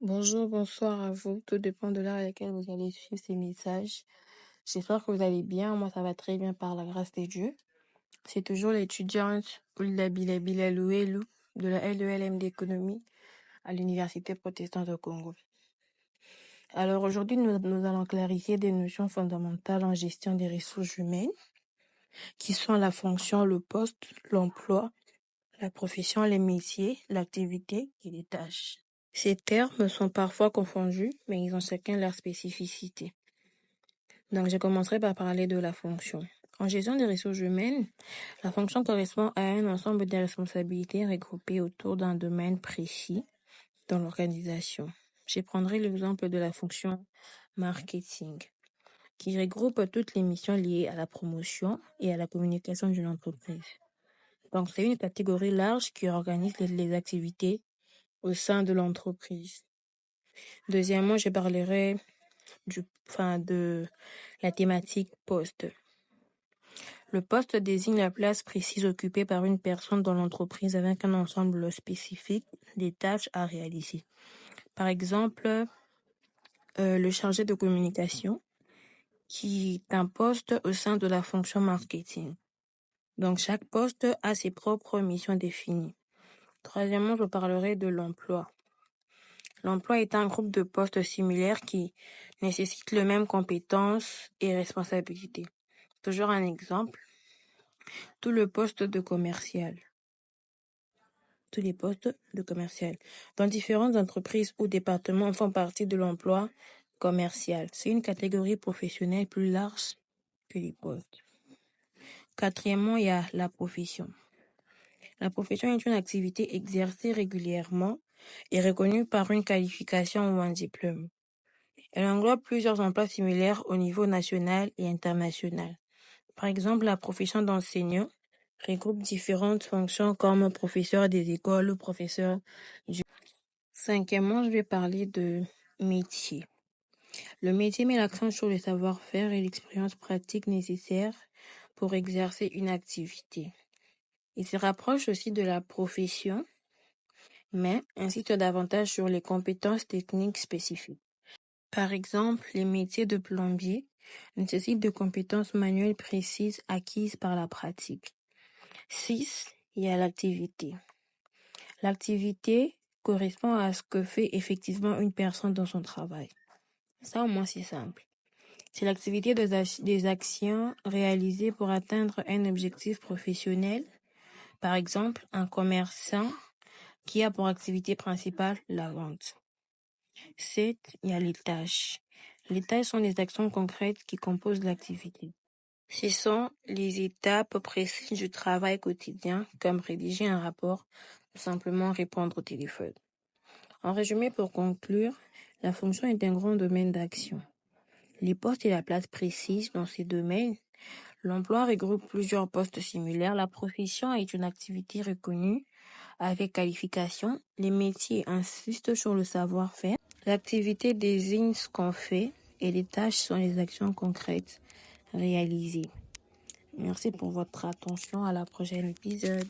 Bonjour, bonsoir à vous. Tout dépend de l'heure à laquelle vous allez suivre ces messages. J'espère que vous allez bien. Moi, ça va très bien par la grâce de Dieu. C'est toujours l'étudiante Oulda Bilal Louelou de la LELM d'économie à l'Université protestante au Congo. Alors aujourd'hui, nous allons clarifier des notions fondamentales en gestion des ressources humaines qui sont la fonction, le poste, l'emploi, la profession, les métiers, l'activité et les tâches. Ces termes sont parfois confondus, mais ils ont chacun leur spécificité. Donc, je commencerai par parler de la fonction. En gestion des ressources humaines, la fonction correspond à un ensemble de responsabilités regroupées autour d'un domaine précis dans l'organisation. Je prendrai l'exemple de la fonction marketing, qui regroupe toutes les missions liées à la promotion et à la communication d'une entreprise. Donc, c'est une catégorie large qui organise les activités au sein de l'entreprise. Deuxièmement, je parlerai de la thématique poste. Le poste désigne la place précise occupée par une personne dans l'entreprise avec un ensemble spécifique des tâches à réaliser. Par exemple, le chargé de communication, qui est un poste au sein de la fonction marketing. Donc, chaque poste a ses propres missions définies. Troisièmement, je parlerai de l'emploi. L'emploi est un groupe de postes similaires qui nécessitent les mêmes compétences et responsabilités. Toujours un exemple, tous les postes de commercial. Dans différentes entreprises ou départements font partie de l'emploi commercial. C'est une catégorie professionnelle plus large que les postes. Quatrièmement, il y a la profession. La profession est une activité exercée régulièrement et reconnue par une qualification ou un diplôme. Elle englobe plusieurs emplois similaires au niveau national et international. Par exemple, la profession d'enseignant regroupe différentes fonctions comme professeur des écoles ou professeur du... Cinquièmement, je vais parler de métier. Le métier met l'accent sur le savoir-faire et l'expérience pratique nécessaire pour exercer une activité. Il se rapproche aussi de la profession, mais insiste davantage sur les compétences techniques spécifiques. Par exemple, les métiers de plombier nécessitent de compétences manuelles précises acquises par la pratique. 6. Il y a l'activité. L'activité correspond à ce que fait effectivement une personne dans son travail. Ça, au moins, c'est simple. C'est l'activité des actions réalisées pour atteindre un objectif professionnel. Par exemple, un commerçant qui a pour activité principale la vente. 7. Il y a les tâches. Les tâches sont des actions concrètes qui composent l'activité. Ce sont les étapes précises du travail quotidien, comme rédiger un rapport, ou simplement répondre au téléphone. En résumé, pour conclure, la fonction est un grand domaine d'action. Les postes et la place précise dans ces domaines. L'emploi regroupe plusieurs postes similaires. La profession est une activité reconnue avec qualification. Les métiers insistent sur le savoir-faire. L'activité désigne ce qu'on fait et les tâches sont les actions concrètes réalisées. Merci pour votre attention. À la prochaine épisode.